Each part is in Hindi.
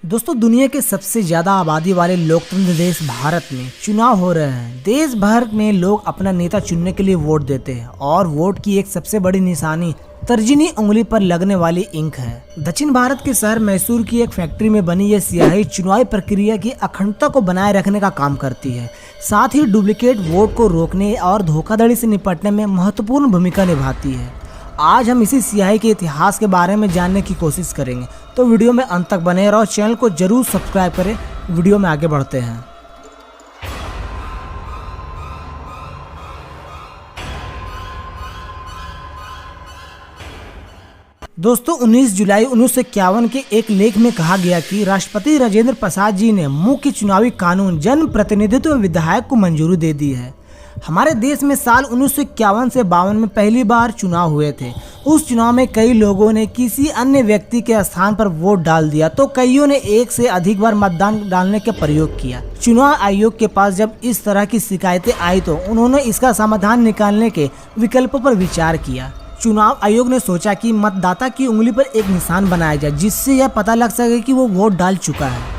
दोस्तों, दुनिया के सबसे ज्यादा आबादी वाले लोकतंत्र देश भारत में चुनाव हो रहे हैं। देश भर में लोग अपना नेता चुनने के लिए वोट देते हैं और वोट की एक सबसे बड़ी निशानी तर्जनी उंगली पर लगने वाली इंक है। दक्षिण भारत के शहर मैसूर की एक फैक्ट्री में बनी यह स्याही चुनावी प्रक्रिया की अखंडता को बनाए रखने का काम करती है। साथ ही डुप्लीकेट वोट को रोकने और धोखाधड़ी से निपटने में महत्वपूर्ण भूमिका निभाती है। आज हम इसी स्याही के इतिहास के बारे में जानने की कोशिश करेंगे, तो वीडियो में अंत तक बने रहो। चैनल को जरूर सब्सक्राइब करें। वीडियो में आगे बढ़ते हैं। दोस्तों, 19 जुलाई 1951 के एक लेख में कहा गया कि राष्ट्रपति राजेंद्र प्रसाद जी ने मुख्य चुनावी कानून जन प्रतिनिधित्व विधेयक को मंजूरी दे दी है। हमारे देश में साल 1951 से 52 में पहली बार चुनाव हुए थे। उस चुनाव में कई लोगों ने किसी अन्य व्यक्ति के स्थान पर वोट डाल दिया, तो कईयों ने एक से अधिक बार मतदान डालने का प्रयोग किया। चुनाव आयोग के पास जब इस तरह की शिकायतें आई तो उन्होंने इसका समाधान निकालने के विकल्पों पर विचार किया। चुनाव आयोग ने सोचा कि मतदाता की उंगली पर एक निशान बनाया जाए, जिससे यह पता लग सके कि वो वोट डाल चुका है।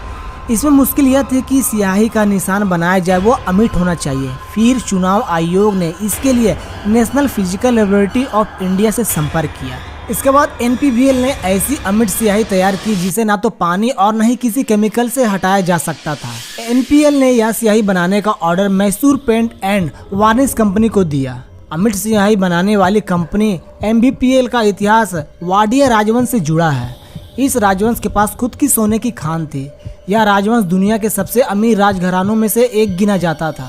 इसमें मुश्किल यह थी कि स्याही का निशान बनाया जाए वो अमिट होना चाहिए। फिर चुनाव आयोग ने इसके लिए national physical laboratory of India से संपर्क किया। इसके बाद NPVL ने ऐसी अमिट स्याही तैयार की जिसे ना तो पानी और न ही किसी केमिकल से हटाया जा सकता था। NPL ने यह स्याही बनाने का order Mysore paint and varnish company को दिया। अमिट स्याही बनाने वाली कंपनी MBPL का इतिहास वाडिया राजवंश से जुड़ा है। इस राजवंश के पास खुद की सोने की खान थी। यह राजवंश दुनिया के सबसे अमीर राजघरानों में से एक गिना जाता था।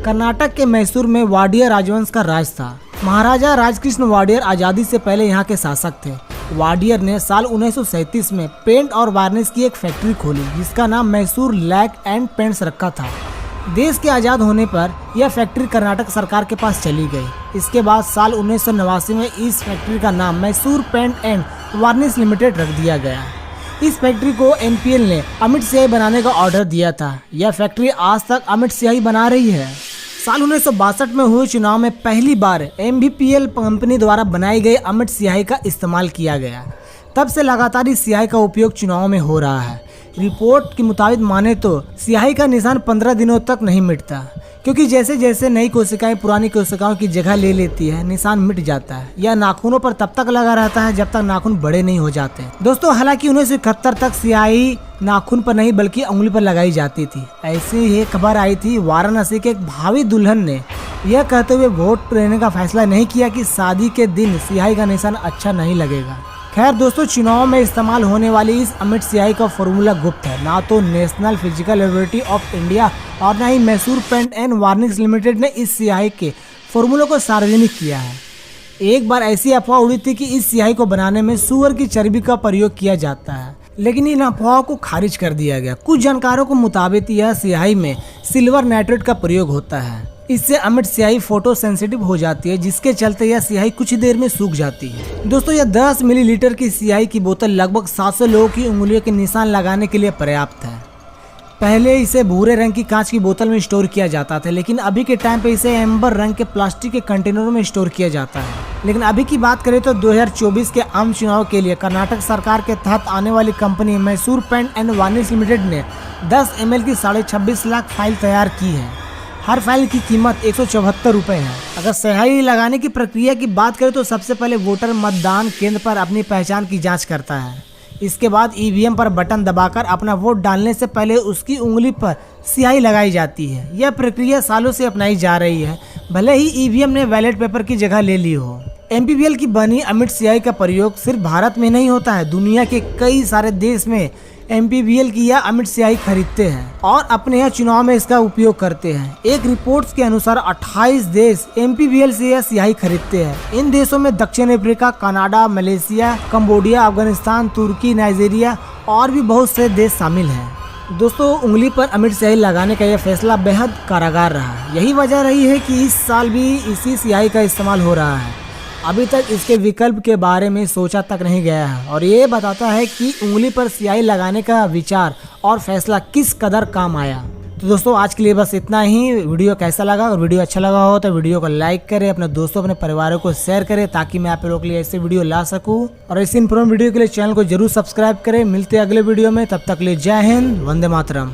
कर्नाटक के मैसूर में वाडिया राजवंश का राज था। महाराजा राजकृष्ण वाडियर आज़ादी से पहले यहाँ के शासक थे। वाडियर ने साल 1937 में पेंट और वार्निश की एक फैक्ट्री खोली, जिसका नाम मैसूर लैक एंड पेंट्स रखा था। देश के आज़ाद होने पर यह फैक्ट्री कर्नाटक सरकार के पास चली गई। इसके बाद साल 1989 में इस फैक्ट्री का नाम Mysore paint and varnish limited रख दिया गया। इस फैक्ट्री को NPL ने अमिट स्याही बनाने का ऑर्डर दिया था। यह फैक्ट्री आज तक अमिट स्याही बना रही है। साल 1962 में हुए चुनाव में पहली बार MBPL कंपनी द्वारा बनाई गई अमिट स्याही का इस्तेमाल किया गया। तब से लगातार इस स्याही का उपयोग चुनाव में हो रहा है। रिपोर्ट के मुताबिक माने तो स्याही का निशान 15 दिनों तक नहीं मिटता, क्योंकि जैसे जैसे नई कोशिकाएं पुरानी कोशिकाओं की जगह ले लेती है, निशान मिट जाता है। यह नाखूनों पर तब तक लगा रहता है जब तक नाखून बड़े नहीं हो जाते। दोस्तों, हालांकि 1971 तक स्याही नाखून पर नहीं बल्कि उंगली पर लगाई जाती थी। ऐसी ही खबर आई थी वाराणसी के एक भावी दुल्हन ने यह कहते हुए वोट लेने का फैसला नहीं किया कि शादी के दिन स्याही का निशान अच्छा नहीं लगेगा। खैर दोस्तों, चुनाव में इस्तेमाल होने वाली इस अमिट स्याही का फॉर्मूला गुप्त है। ना तो national physical laboratory of India और ना ही Mysore paint and varnish limited ने इस स्याही के फॉर्मूले को सार्वजनिक किया है। एक बार ऐसी अफवाह उड़ी थी कि इस स्याही को बनाने में सूअर की चर्बी का प्रयोग किया जाता है, लेकिन इन अफवाहों को खारिज कर दिया गया। कुछ जानकारों के मुताबिक यह स्याही में सिल्वर नाइट्रेट का प्रयोग होता है। इससे अमिट स्याही फोटो सेंसिटिव हो जाती है, जिसके चलते यह स्याही कुछ ही देर में सूख जाती है। दोस्तों, यह 10 मिलीलीटर की स्याही की बोतल लगभग 700 लोगों की उंगलियों के निशान लगाने के लिए पर्याप्त है। पहले इसे भूरे रंग की कांच की बोतल में स्टोर किया जाता था, लेकिन अभी के टाइम पे इसे एम्बर रंग के प्लास्टिक के कंटेनरों में स्टोर किया जाता है। लेकिन अभी की बात करें तो 2024 के आम चुनाव के लिए कर्नाटक सरकार के तहत आने वाली company Mysore paint and varnish limited ने 10 ml की 26.5 लाख फाइल तैयार की है। हर फाइल की कीमत 174 रुपये है। अगर स्याही लगाने की प्रक्रिया की बात करें तो सबसे पहले वोटर मतदान केंद्र पर अपनी पहचान की जांच करता है। इसके बाद EVM पर बटन दबाकर अपना वोट डालने से पहले उसकी उंगली पर स्याही लगाई जाती है। यह प्रक्रिया सालों से अपनाई जा रही है, भले ही EVM ने बैलेट पेपर की जगह ले ली हो। MPVL की बनी अमिट स्याही का प्रयोग सिर्फ भारत में नहीं होता है। दुनिया के कई सारे देश में MPVL की यह अमिट स्याही खरीदते हैं और अपने यहाँ चुनाव में इसका उपयोग करते हैं। एक रिपोर्ट के अनुसार 28 देश MPVL से यह स्याही खरीदते हैं। इन देशों में दक्षिण Africa, Canada, Malaysia, Cambodia, Afghanistan, तुर्की, नाइजीरिया और भी बहुत से देश शामिल हैं। दोस्तों, उंगली पर अमिट स्याही लगाने का यह फैसला बेहद कारागार रहा। यही वजह रही है कि इस साल भी इसी स्याही का इस्तेमाल हो रहा है। अभी तक इसके विकल्प के बारे में सोचा तक नहीं गया है, और ये बताता है कि उंगली पर स्याही लगाने का विचार और फैसला किस कदर काम आया। तो दोस्तों आज के लिए बस इतना ही। वीडियो कैसा लगा, अगर वीडियो अच्छा लगा हो तो वीडियो को लाइक करें, अपने दोस्तों अपने परिवारों को शेयर करें ताकि मैं आप लोगों के लिए ऐसे वीडियो ला सकूं। और ऐसे इन्फॉर्मेटिव वीडियो के लिए चैनल को जरूर सब्सक्राइब करें। मिलते हैं अगले वीडियो में, तब तक के लिए जय हिंद, वंदे मातरम।